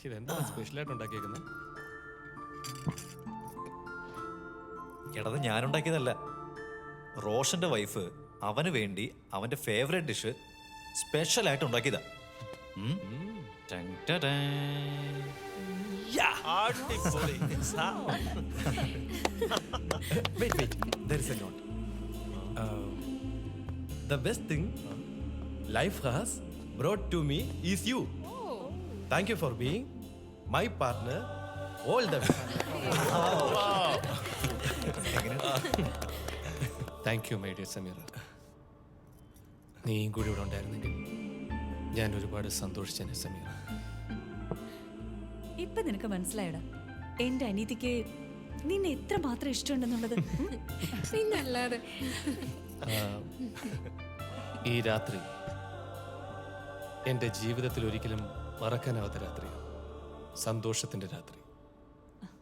ഇതെന്താ സ്പെഷ്യലായിട്ട് ഉണ്ടാക്കിയേക്കുന്നത്? എടത് ഞാനുണ്ടാക്കിയതല്ല. റോഷന്റെ വൈഫ് അവന് വേണ്ടി അവന്റെ ഫേവറേറ്റ് ഡിഷ് സ്പെഷ്യലായിട്ട് ഉണ്ടാക്കിയതാ. Wait, there is a note. The best thing life has brought to me is you. Thank you for being my partner all the time. Thank you my dear Sameera. നീയും കൂടി ഇവിടെ ഉണ്ടായിരുന്നെങ്കിൽ ഞാൻ ഒരുപാട് സന്തോഷിച്ചേനെ സമീറ. ഇപ്പൊ നിനക്ക് മനസ്സിലായടാ എന്റെ അനീതിക്ക് നിന്നെ എത്ര മാത്രം ഇഷ്ടമുണ്ടെന്നുള്ളത്. പിന്നല്ലാതെ. ഈ രാത്രി എൻ്റെ ജീവിതത്തിൽ ഒരിക്കലും മറക്കാനാവാത്ത രാത്രിയാണ്. സന്തോഷത്തിൻ്റെ രാത്രി.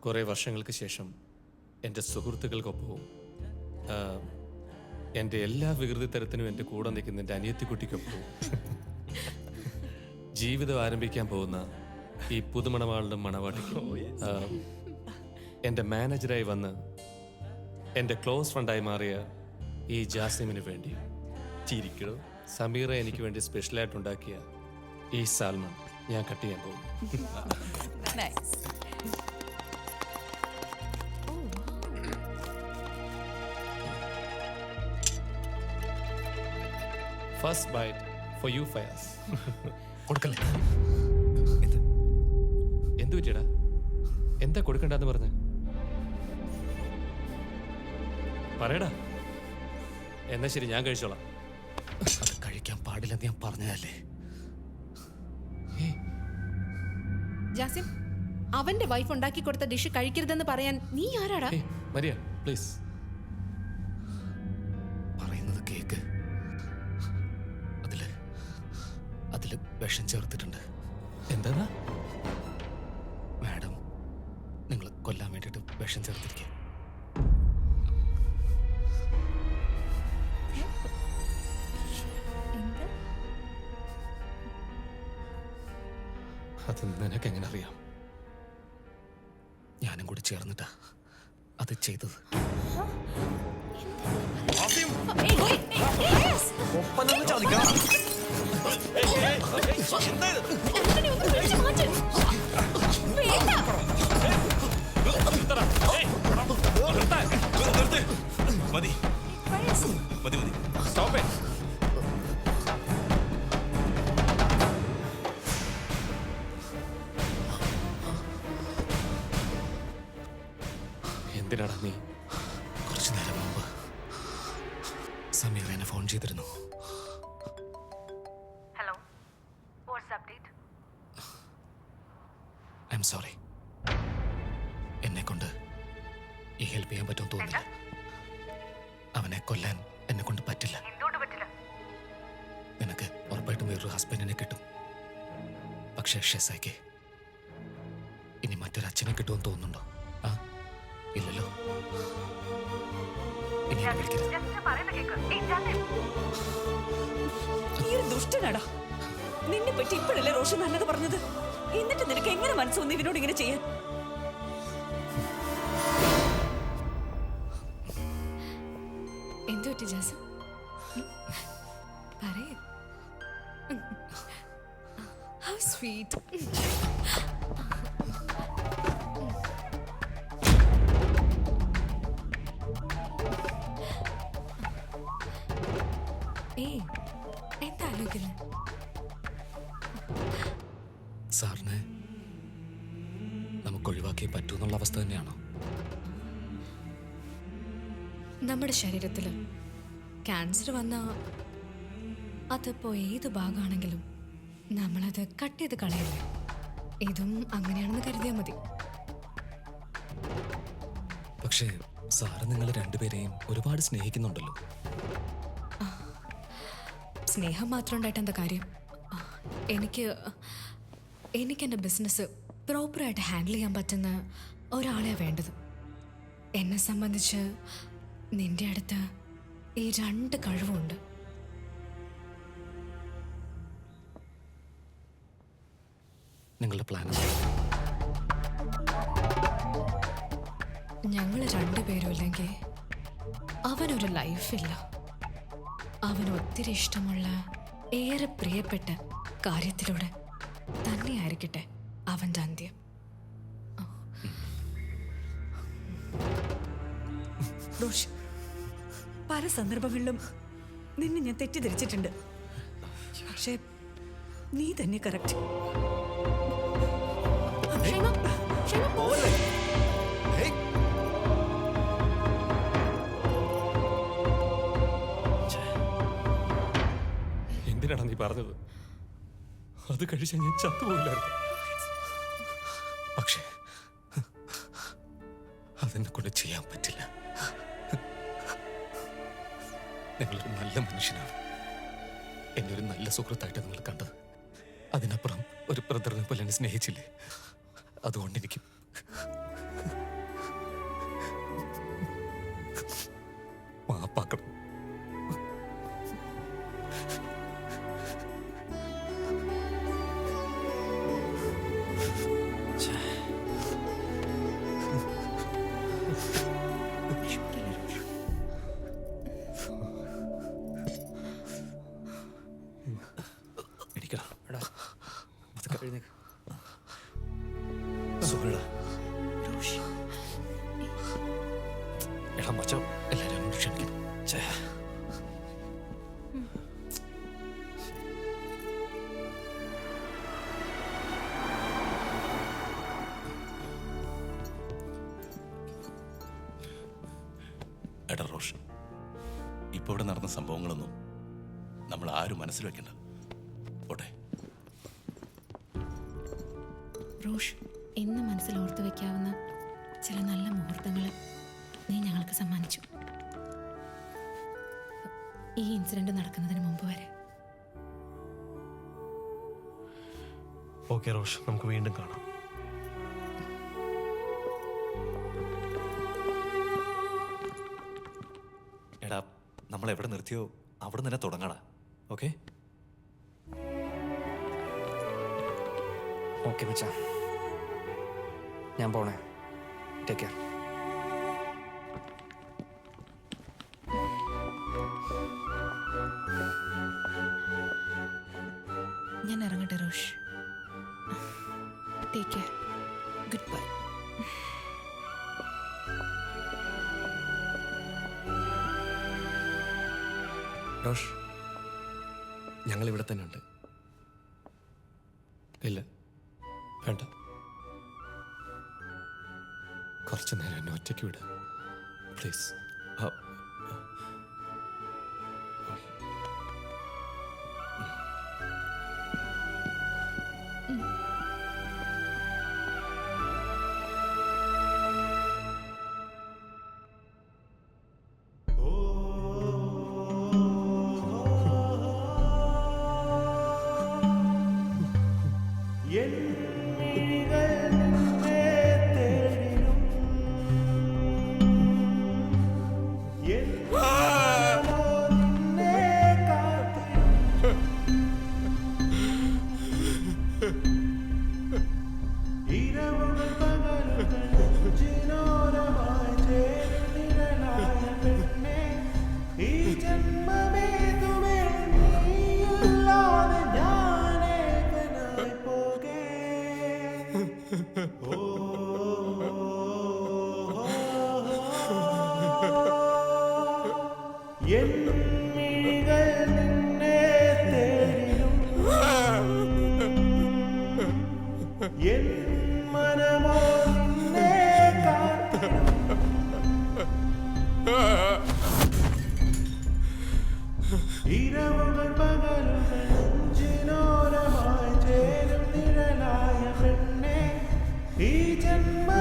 കുറേ വർഷങ്ങൾക്ക് ശേഷം എൻ്റെ സുഹൃത്തുക്കൾക്കൊപ്പവും എൻ്റെ എല്ലാ വികൃതി തരത്തിനും എൻ്റെ കൂടെ നിൽക്കുന്ന എൻ്റെ അനിയത്തിക്കുട്ടിക്കൊപ്പവും ജീവിതം ആരംഭിക്കാൻ പോകുന്ന ഈ പുതുമണവാളുടെ മണവാട്ടിക്കും എൻ്റെ മാനേജറായി വന്ന് എൻ്റെ ക്ലോസ് ഫ്രണ്ടായി മാറിയ ഈ ജാസിമിന് വേണ്ടി ചിരിക്കണം. സമീറ എനിക്ക് വേണ്ടി സ്പെഷ്യലായിട്ട് ഉണ്ടാക്കിയ ഈ സാൽമൺ ഞാൻ കട്ട് ചെയ്യാൻ പോകും. First bite for you Fayas. കൊടുക്കല്ലേ? എന്തു പറ്റിയടാ? എന്താ കൊടുക്കണ്ടെന്ന് പറഞ്ഞ? പറയടാ. എന്നാ ശരി, ഞാൻ കഴിച്ചോളാം. അത് കഴിക്കാൻ പാടില്ലെന്ന് ഞാൻ പറഞ്ഞതല്ലേ. ജാസിം, അവന്റെ വൈഫ് ഉണ്ടാക്കി കൊടുത്ത ഡിഷ് കഴിക്കരുതെന്ന് പറയാൻ നീ ആരാടാ? Maria please. പറയുന്നത് കേക്ക്. അതില് വിഷം ചേർത്തിട്ടുണ്ട്. എന്താ? മാഡം, നിങ്ങൾ കൊല്ലാൻ വേണ്ടിയിട്ട് വിഷം ചേർത്തിരിക്കുക. അത് നിനക്ക് എങ്ങനെ അറിയാം? ഞാനും കൂടി ചേർന്നിട്ടാ അത് ചെയ്തത്. ഒപ്പനൊന്ന് ചോദിക്കാം. മതി മതി മതി. Stop it. എന്തിനാടാ നീ? കുറച്ചു നേരം മുമ്പ് സമീർ എന്നെ ഫോൺ ചെയ്തിരുന്നു. Hello, what's the update? I am sorry. എന്നെ കൊണ്ട് ഈ ഹെൽപ്പ് ചെയ്യാൻ പറ്റുമെന്ന് തോന്നില്ല. അവനെ കൊല്ലാൻ എന്നെ കൊണ്ട് പറ്റില്ല. എന്തുകൊണ്ട് പറ്റില്ല? നിനക്ക് ഉറപ്പായിട്ടും വേറൊരു ഹസ്ബൻഡിനെ കിട്ടും. പക്ഷേ ഷെസായ്ക്ക് ഇനി മറ്റൊരു അച്ഛനെ കിട്ടുമെന്ന് തോന്നുന്നുണ്ടോ? ആ, ഇല്ലല്ലോ. ഇനി എന്നെ വിളിക്കരുത്. Just പറയുന്ന കേക്ക്. ഏയ് ജാസിം. നീ ഒരു ദുഷ്ടനാടാ. നിന്നെ പറ്റി ഇപ്പോഴല്ലേ റോഷൻ നല്ലത് പറഞ്ഞത്. എന്നിട്ട് നിനക്ക് എങ്ങനെ മനസ്സ് വന്നു ഇവനോട് ഇങ്ങനെ ചെയ്യാൻ? എന്തു പറ്റി ജാസിം? പറയേ. How sweet. ഏയ്, എന്താ ആലോചിക്കുന്നത്? സാറിനെ നമുക്ക് ഒഴിവാക്കിയേ പറ്റൂ എന്നുള്ള അവസ്ഥ തന്നെയാണോ? നമ്മുടെ ശരീരത്തിൽ ക്യാൻസർ വന്ന അതിപ്പോ ഏത് ഭാഗമാണെങ്കിലും നമ്മളത് കട്ട് ചെയ്ത് കളയല്ലേ. ഇതും അങ്ങനെയാണെന്ന് കരുതിയാൽ മതി. പക്ഷേ സാറ് നിങ്ങൾ രണ്ടുപേരെയും ഒരുപാട് സ്നേഹിക്കുന്നുണ്ടല്ലോ. സ്നേഹം മാത്രം ഉണ്ടായിട്ട് എന്താ കാര്യം? എനിക്ക് എൻ്റെ ബിസിനസ് പ്രോപ്പറായിട്ട് ഹാൻഡിൽ ചെയ്യാൻ പറ്റുന്ന ഒരാളെയാണ് വേണ്ടത്. എന്നെ സംബന്ധിച്ച് നിന്റെ അടുത്ത് ഈ രണ്ട് കഴിവുണ്ട്. നിങ്ങളുടെ പ്ലാൻ ഞങ്ങൾ രണ്ടുപേരും ഇല്ലെങ്കിൽ അവനൊരു ലൈഫില്ല. അവന് ഒത്തിരി ഇഷ്ടമുള്ള, ഏറെ പ്രിയപ്പെട്ട കാര്യത്തിലൂടെ തന്നെയായിരിക്കട്ടെ അവൻ്റെ അന്ത്യം. റോഷ്, പല സന്ദർഭങ്ങളിലും നിന്നെ ഞാൻ തെറ്റിദ്ധരിച്ചിട്ടുണ്ട്. പക്ഷേ നീ തന്നെ കറക്റ്റ്. എന്തിനാണ് നീ പറഞ്ഞത്? അത് കഴിച്ചാൽ ഞാൻ ചത്തുപോയില്ലായിരുന്നു. പക്ഷേ അതെന്നെ കൊണ്ട് ചെയ്യാൻ പറ്റില്ല. നിങ്ങളൊരു നല്ല മനുഷ്യനാണ്. എന്നെ ഒരു നല്ല സുഹൃത്തായിട്ട് നിങ്ങൾ കണ്ടത്. അതിനപ്പുറം ഒരു ബ്രദറിനെ പോലെ എന്നെ സ്നേഹിച്ചില്ലേ? അതുകൊണ്ട് എനിക്ക് മാപ്പാക്കണം. എടാ മച്ചോ, എല്ലാവരും എന്നോട് ക്ഷണിക്കണം. എടാ റോഷൻ, ഇപ്പോൾ ഇവിടെ നടന്ന സംഭവങ്ങളൊന്നും നമ്മൾ ആരും മനസ്സിൽ വെക്കണ്ട. പോട്ടെ. റോഷ്, ഇന്ന് മനസ്സിൽ ഓർത്തു വെക്കാവുന്ന ചില നല്ല മുഹൂർത്തങ്ങൾ നീ ഞങ്ങൾക്ക് സമ്മാനിച്ചു. ഈ ഇൻസിഡന്റ് നടക്കുന്നതിന് മുമ്പ് വരെ. ഓക്കെ റോഷ്, നമുക്ക് വീണ്ടും കാണാം. എടാ, നമ്മൾ എവിടെ നിർത്തിയോ അവിടെ തന്നെ തുടങ്ങടാ. ഓക്കെ ഓക്കെ മച്ചാ, ഞാൻ പോണേ. Take care. ഞാൻ ഇറങ്ങട്ടെ Rosh. Take care. Good bye. Rosh, ഞങ്ങൾ ഇവിടെ തന്നെ ഉണ്ട്. ഇല്ല, വേണ്ട. കുറച്ചു നേരം എന്നെ ഒറ്റയ്ക്ക് വിട് പ്ലീസ്. ഈ ജന്മ